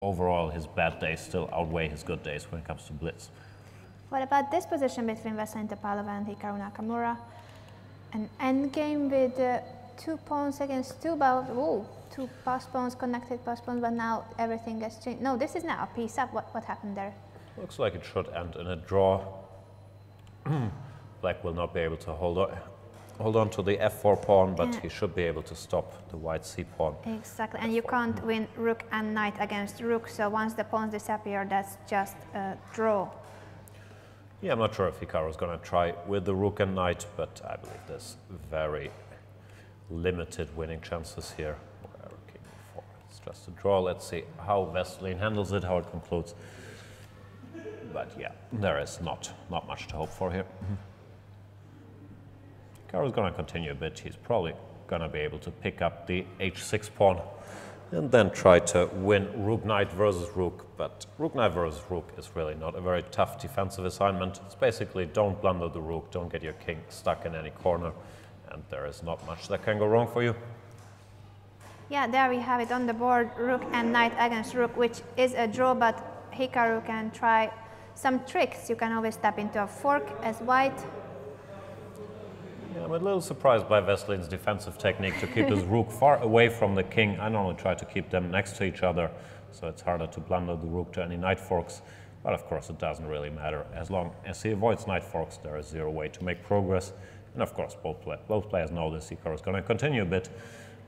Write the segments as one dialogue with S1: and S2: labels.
S1: overall his bad days still outweigh his good days when it comes to Blitz.
S2: What about this position between Veselin Topalov and Hikaru Nakamura? An endgame with 2 pawns against 2 balls. Ooh, 2 pass pawns, connected pass pawns, but now everything has changed. No, this is now a piece up. What happened there?
S1: Looks like it should end in a draw. Black will not be able to hold on to the f4 pawn, but he should be able to stop the white c pawn.
S2: Exactly, and you can't win rook and knight against rook, so once the pawns disappear, that's just a draw.
S1: Yeah, I'm not sure if Hikaru is going to try with the rook and knight, but I believe there's very limited winning chances here. King e4. It's just a draw. Let's see how Veselin handles it, how it concludes. But yeah, there is not much to hope for here. Hikaru's going to continue a bit. He's probably going to be able to pick up the h6 pawn and then try to win rook knight versus rook. But rook knight versus rook is really not a very tough defensive assignment. It's basically don't blunder the rook, don't get your king stuck in any corner, and there is not much that can go wrong for you.
S2: Yeah, there we have it on the board, rook and knight against rook, which is a draw, but Hikaru can try some tricks. You can always tap into a fork as white.
S1: Yeah, I'm a little surprised by Veselin's defensive technique to keep his rook far away from the king. I normally try to keep them next to each other, so it's harder to blunder the rook to any knight forks. But of course, it doesn't really matter. As long as he avoids knight forks, there is zero way to make progress. And of course, both players know this. Hikaru is going to continue a bit,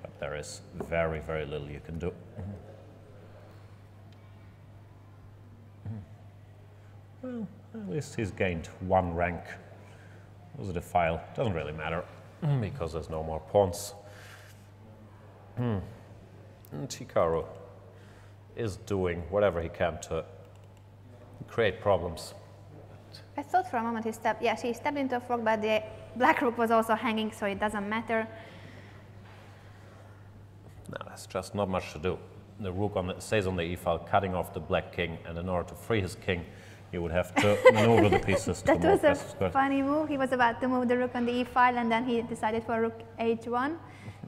S1: but there is very, very little you can do. Well, at least he's gained 1 rank. Positive file, doesn't really matter because there's no more pawns. And Hikaru is doing whatever he can to create problems.
S2: I thought for a moment he stepped into a fork, but the black rook was also hanging, so it doesn't matter.
S1: No, there's just not much to do. The rook stays on the e file, cutting off the black king, and in order to free his king, you would have to maneuver the pieces to move.
S2: That was a funny move. He was about to move the rook on the e file, and then he decided for rook h1.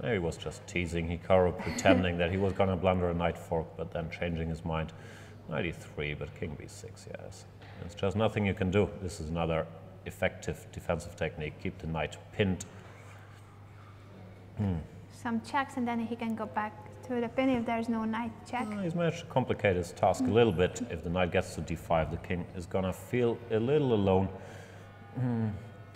S1: Maybe he was just teasing Hikaru, pretending that he was going to blunder a knight fork, but then changing his mind. Knight e3, but king b6, yes. There's just nothing you can do. This is another effective defensive technique. Keep the knight pinned.
S2: Some checks, and then he can go back to the pin if there's no knight check.
S1: He's managed to complicate his task a little bit. If the knight gets to d5, the king is going to feel a little alone.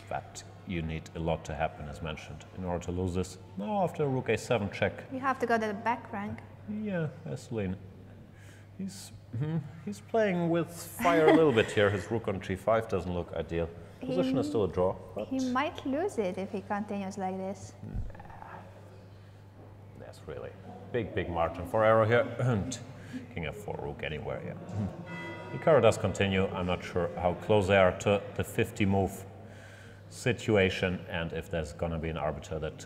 S1: But you need a lot to happen, as mentioned, in order to lose this. Now, after a rook a7 check.
S2: You have to go to the back rank.
S1: Yeah, Veselin. He's playing with fire a little bit here. His rook on g5 doesn't look ideal. Position is still a draw. But
S2: he might lose it if he continues like this.
S1: That's really big margin for error here. And king f4, rook anywhere, yeah. Hikaru does continue. I'm not sure how close they are to the 50 move situation, and if there's going to be an arbiter that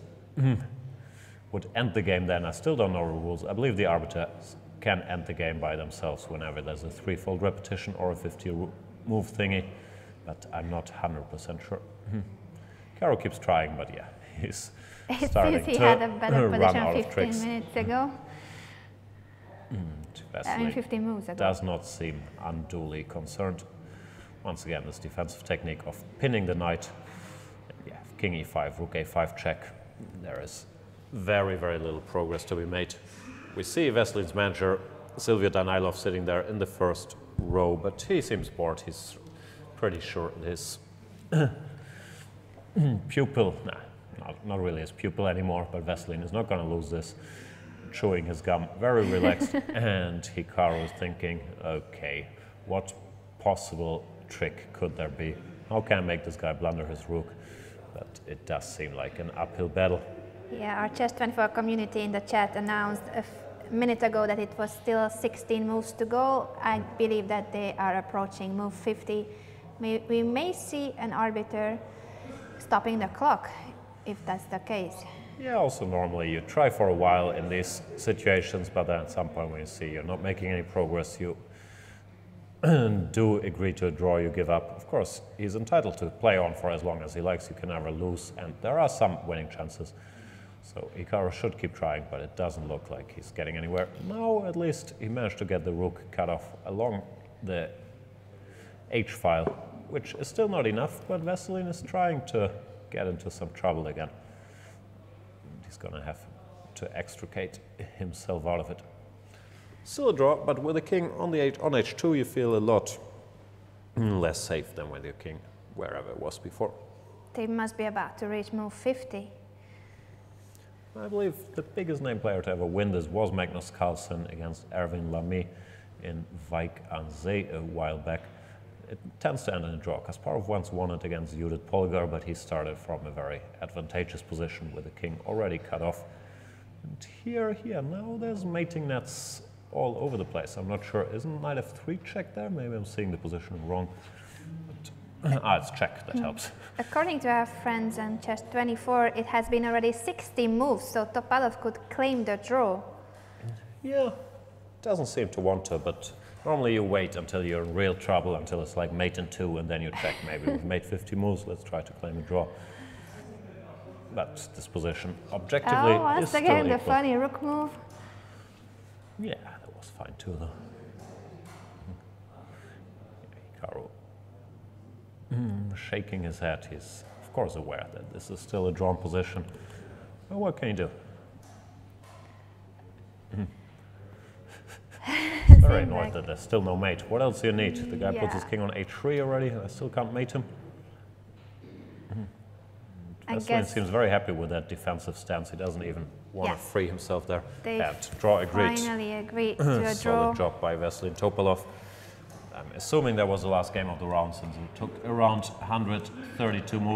S1: would end the game then. I still don't know the rules. I believe the arbiters can end the game by themselves whenever there's a 3-fold repetition or a 50 move thingy, but I'm not 100% sure. Hikaru keeps trying, but yeah, he's starting
S2: he
S1: to
S2: had a better
S1: run
S2: position
S1: out of
S2: 15
S1: tricks.
S2: minutes ago. I mean 15 moves ago.
S1: Does not seem unduly concerned. Once again, this defensive technique of pinning the knight. Yeah, king e5, rook a5 check. There is very little progress to be made. We see Veselin's manager, Silvio Danailov, sitting there in the first row, but he seems bored. He's pretty sure his pupil, not really his pupil anymore, but Veselin is not going to lose this. Chewing his gum, very relaxed, and Hikaru is thinking, okay, what possible trick could there be? How can I make this guy blunder his rook? But it does seem like an uphill battle.
S2: Yeah, our Chess24 community in the chat announced a minute ago that it was still 16 moves to go. I believe that they are approaching move 50. We may see an arbiter stopping the clock, if that's the case.
S1: Yeah, also normally you try for a while in these situations, but then at some point when you see you're not making any progress, you do agree to a draw, you give up. Of course, he's entitled to play on for as long as he likes. You can never lose, and there are some winning chances. So Hikaru should keep trying, but it doesn't look like he's getting anywhere. Now at least he managed to get the rook cut off along the h-file, which is still not enough, but Veselin is trying to get into some trouble again. And he's gonna have to extricate himself out of it. Still a draw, but with the king on the on h2 you feel a lot less safe than with your king wherever it was before.
S2: They must be about to reach move 50.
S1: I believe the biggest name player to ever win this was Magnus Carlsen against Erwin Lamy in Wijk aan Zee a while back. It tends to end in a draw. Kasparov once won it against Judith Polgar, but he started from a very advantageous position with the king already cut off. And here, now there's mating nets all over the place. I'm not sure, isn't knight f3 check there? Maybe I'm seeing the position wrong. But, it's check, that helps.
S2: According to our friends on Chess24, it has been already 60 moves, so Topalov could claim the draw.
S1: Yeah, doesn't seem to want to, but normally you wait until you're in real trouble, until it's like mate in 2, and then you check. Maybe we've made 50 moves, let's try to claim a draw. But this position objectively is still
S2: again
S1: equal.
S2: the funny rook move.
S1: Yeah, that was fine too, though. Hikaru shaking his head. He's, of course, aware that this is still a drawn position. Well, what can you do? Very annoyed that there's still no mate. What else do you need? The guy puts his king on h3 already. I still can't mate him. Veselin seems very happy with that defensive stance. He doesn't even want to free himself there. And draw agreed.
S2: Finally agreed to a draw.
S1: Solid job by Veselin Topalov. I'm assuming that was the last game of the round, since it took around 132 moves.